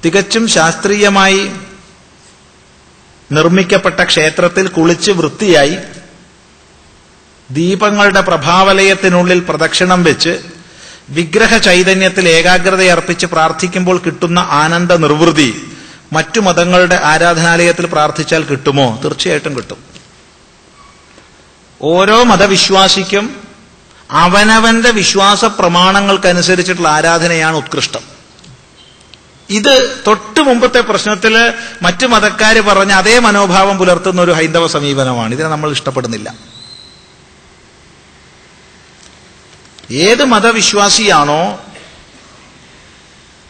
തികച്ചും ശാസ്ത്രീയമായി നിർമ്മിക്കപ്പെട്ട ക്ഷേത്രത്തിൽ കുളിച്ച് വൃത്തിയായി ദീപങ്ങളുടെ പ്രഭാവലയത്തിനുള്ളിൽ പ്രദക്ഷിണം വെച്ച് വിഗ്രഹ ചൈതന്യത്തിൽ ഏകാഗ്രതയർപ്പിച്ച് പ്രാർത്ഥിക്കുമ്പോൾ കിട്ടുന്ന ആനന്ദ നിർവൃതി മറ്റു മതങ്ങളുടെ ആരാധനാലയത്തിൽ പ്രാർത്ഥിച്ചാൽ കിട്ടുമോ? തീർച്ചയായിട്ടും കിട്ടും. ഓരോ മതവിശ്വാസിക്കും അവനവന്റെ വിശ്വാസ പ്രമാണങ്ങൾക്കനുസരിച്ചിട്ടുള്ള ആരാധനയാണ് ഉത്കൃഷ്ടം. ഇത് തൊട്ടു മുമ്പത്തെ പ്രശ്നത്തില് മറ്റു മതക്കാര് പറഞ്ഞ അതേ മനോഭാവം പുലർത്തുന്ന ഒരു ഹൈന്ദവ സമീപനമാണ്. ഇതിനെ നമ്മൾ ഇഷ്ടപ്പെടുന്നില്ല. ഏത് മതവിശ്വാസിയാണോ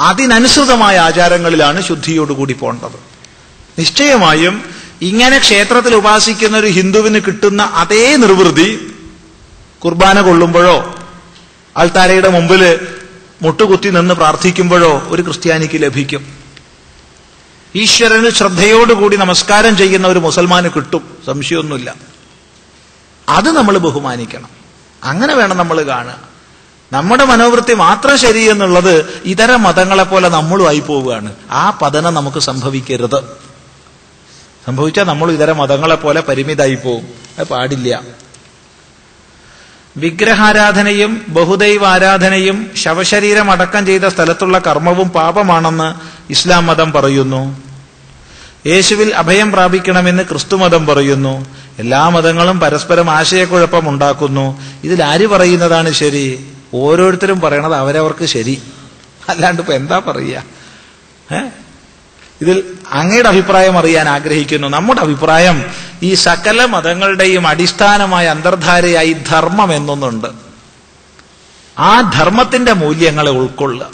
അതിനനുസൃതമായ ആചാരങ്ങളിലാണ് ശുദ്ധിയോടുകൂടി പോകേണ്ടത്. നിശ്ചയമായും ഇങ്ങനെ ക്ഷേത്രത്തിൽ ഉപാസിക്കുന്ന ഒരു ഹിന്ദുവിന് കിട്ടുന്ന അതേ നിർവൃതി കുർബാന കൊള്ളുമ്പോഴോ ആൾത്താരയുടെ മുമ്പിൽ മുട്ടുകുത്തി നിന്ന് പ്രാർത്ഥിക്കുമ്പോഴോ ഒരു ക്രിസ്ത്യാനിക്ക് ലഭിക്കും. ഈശ്വരന് ശ്രദ്ധയോടുകൂടി നമസ്കാരം ചെയ്യുന്ന ഒരു മുസൽമാന് കിട്ടും, സംശയമൊന്നുമില്ല. അത് നമ്മൾ ബഹുമാനിക്കണം. അങ്ങനെ വേണം നമ്മൾ കാണുക. നമ്മുടെ മനോവൃത്തി മാത്രം ശരിയെന്നുള്ളത് ഇതര മതങ്ങളെപ്പോലെ നമ്മളും ആയി പോവുകയാണ്. ആ പതനം നമുക്ക് സംഭവിക്കരുത്. സംഭവിച്ചാൽ നമ്മൾ ഇതര മതങ്ങളെപ്പോലെ പരിമിതമായി പോവും. അത് പാടില്ല. വിഗ്രഹാരാധനയും ബഹുദൈവ ആരാധനയും ശവശരീരം അടക്കം ചെയ്ത സ്ഥലത്തുള്ള കർമ്മവും പാപമാണെന്ന് ഇസ്ലാം മതം പറയുന്നു. യേശുവിൽ അഭയം പ്രാപിക്കണമെന്ന് ക്രിസ്തുമതം പറയുന്നു. എല്ലാ മതങ്ങളും പരസ്പരം ആശയക്കുഴപ്പമുണ്ടാക്കുന്നു. ഇതിൽ ആര് പറയുന്നതാണ് ശരി? ഓരോരുത്തരും പറയണത് അവരവർക്ക് ശരി. അല്ലാണ്ട് ഇപ്പൊ എന്താ പറയുക? ഇതിൽ അങ്ങയുടെ അഭിപ്രായം അറിയാൻ ആഗ്രഹിക്കുന്നു. നമ്മുടെ അഭിപ്രായം, ഈ സകല മതങ്ങളുടെയും അടിസ്ഥാനമായ അന്തർധാരയായി ധർമ്മം എന്നൊന്നുണ്ട്. ആ ധർമ്മത്തിന്റെ മൂല്യങ്ങളെ ഉൾക്കൊള്ളുക.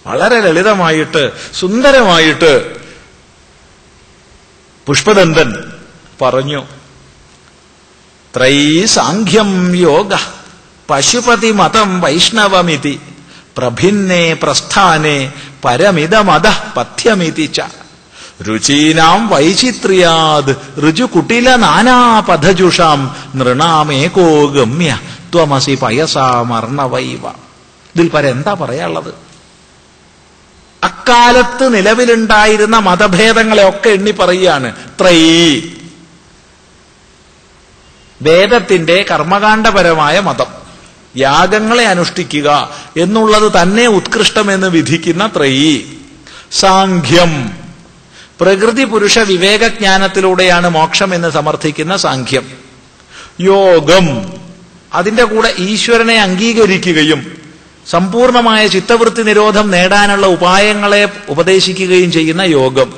വളരെ ലളിതമായിട്ട് സുന്ദരമായിട്ട് പുഷ്പദന്തൻ പറഞ്ഞു. ത്രൈ സാഖ്യം യോഗ പശുപതി മതം വൈഷ്ണവമിതി പ്രഭിന്നേ പ്രസ്ഥാനേ പരമിതമത പഥ്യമിതി ച രുചീനാം വൈചിത്ര്യാത് ഋജുകുട്ടില നാനാപഥജുഷാം നൃണാമേകോ ഗമ്യ ത്വമസി പയസാമർണവൈവ. ഇതിൽ എന്താ പറയാനുള്ളത്? അക്കാലത്ത് നിലവിലുണ്ടായിരുന്ന മതഭേദങ്ങളെ ഒക്കെ എണ്ണി പറയുകയാണ്. ത്രൈ, വേദത്തിന്റെ കർമ്മകാണ്ഡപരമായ മതം, യാഗങ്ങളെ അനുഷ്ഠിക്കുക എന്നുള്ളത് തന്നെ ഉത്കൃഷ്ടമെന്ന് വിധിക്കുന്ന ത്രയീ. സാഖ്യം, പ്രകൃതി പുരുഷ വിവേകജ്ഞാനത്തിലൂടെയാണ് മോക്ഷം എന്ന് സമർത്ഥിക്കുന്ന സാഖ്യം. യോഗം, അതിന്റെ കൂടെ ഈശ്വരനെ അംഗീകരിക്കുകയും സമ്പൂർണമായ ചിത്തവൃത്തി നിരോധം നേടാനുള്ള ഉപായങ്ങളെ ഉപദേശിക്കുകയും ചെയ്യുന്ന യോഗം.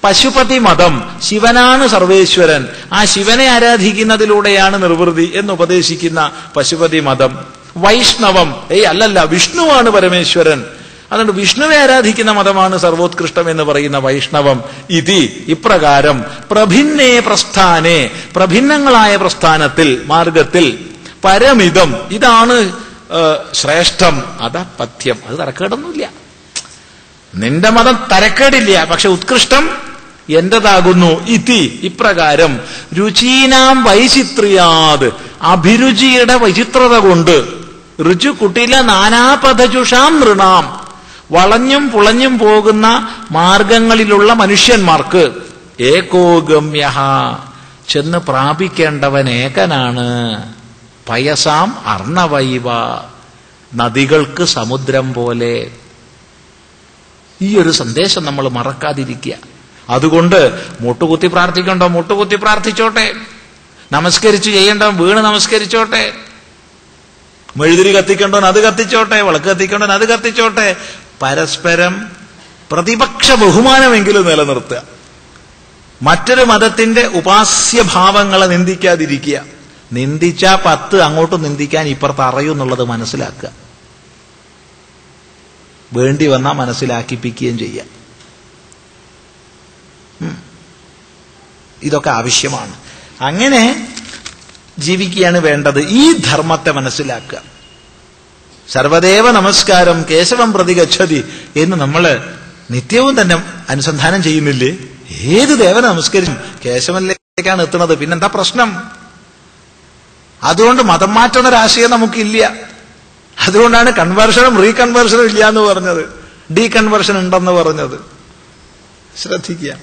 പശുപതി മതം, ശിവനാണ് സർവേശ്വരൻ, ആ ശിവനെ ആരാധിക്കുന്നതിലൂടെയാണ് നിർവൃതി എന്ന് ഉപദേശിക്കുന്ന പശുപതി മതം. വൈഷ്ണവം, അല്ലല്ല, വിഷ്ണുവാണ് പരമേശ്വരൻ, അതുകൊണ്ട് വിഷ്ണുവെ ആരാധിക്കുന്ന മതമാണ് സർവോത്കൃഷ്ടം എന്ന് പറയുന്ന വൈഷ്ണവം. ഇതി, ഇപ്രകാരം പ്രഭിന്നേ പ്രസ്ഥാനേ, പ്രഭിന്നങ്ങളായ പ്രസ്ഥാനത്തിൽ, മാർഗത്തിൽ, പരമിതം, ഇതാണ് ശ്രേഷ്ഠം, പഥ്യം. അത് തരക്കേടൊന്നുമില്ല. നിന്റെ മതം തരക്കേടില്ല, പക്ഷെ ഉത്കൃഷ്ടം എന്റേതാകുന്നു. ഇതി, ഇപ്രകാരം രുചീനാം വൈചിത്ര്യാത്, അഭിരുചിയുടെ വൈചിത്രത കൊണ്ട്, ഋജു കുട്ടില നാനാപഥജുഷാം നൃണാം, വളഞ്ഞും പുളഞ്ഞും പോകുന്ന മാർഗങ്ങളിലുള്ള മനുഷ്യന്മാർക്ക്, ഏകോഗമ്യ, ചെന്ന് പ്രാപിക്കേണ്ടവൻ ഏകനാണ്. പയസാം അർണവൈവ, നദികൾക്ക് സമുദ്രം പോലെ. ഈ ഒരു സന്ദേശം നമ്മൾ മറക്കാതിരിക്കുക. അതുകൊണ്ട് മുട്ടുകുത്തി പ്രാർത്ഥിക്കണ്ടോ മുട്ടുകുത്തി പ്രാർത്ഥിച്ചോട്ടെ, നമസ്കരിച്ചു ചെയ്യേണ്ടോ വീണ് നമസ്കരിച്ചോട്ടെ, മെഴുതിരി കത്തിക്കണ്ടോൻ അത് കത്തിച്ചോട്ടെ, വിളക്ക് കത്തിക്കണ്ടോൻ അത് കത്തിച്ചോട്ടെ. പരസ്പരം പ്രതിപക്ഷ ബഹുമാനമെങ്കിലും നിലനിർത്തുക. മറ്റൊരു മതത്തിന്റെ ഉപാസ്യഭാവങ്ങളെ നിന്ദിക്കാതിരിക്കുക. നിന്ദിച്ചാ 10 അങ്ങോട്ടും നിന്ദിക്കാൻ ഇപ്പുറത്ത് അറിയുന്നുള്ളത് മനസ്സിലാക്കുക. വേണ്ടി വന്നാൽ മനസ്സിലാക്കിപ്പിക്കുകയും ചെയ്യാം. ഇതൊക്കെ ആവശ്യമാണ്. അങ്ങനെ ജീവിക്കുകയാണ് വേണ്ടത്. ഈ ധർമ്മത്തെ മനസ്സിലാക്കുക. സർവദേവ നമസ്കാരം കേശവം പ്രതി ഗച്ഛതി എന്ന് നമ്മൾ നിത്യവും തന്നെ അനുസന്ധാനം ചെയ്യുന്നില്ലേ? ഏത് ദേവനെ നമസ്കരിച്ചും കേശവനിലേക്കാണ് എത്തുന്നത്. പിന്നെന്താ പ്രശ്നം? അതുകൊണ്ട് മതം മാറ്റുന്നൊരാശയം നമുക്കില്ല. അതുകൊണ്ടാണ് കൺവേർഷനും റീകൺവേർഷനും ഇല്ല എന്ന് പറഞ്ഞത്, ഡീകൺവേർഷൻ ഉണ്ടെന്ന് പറഞ്ഞത്. ശ്രദ്ധിക്കുക.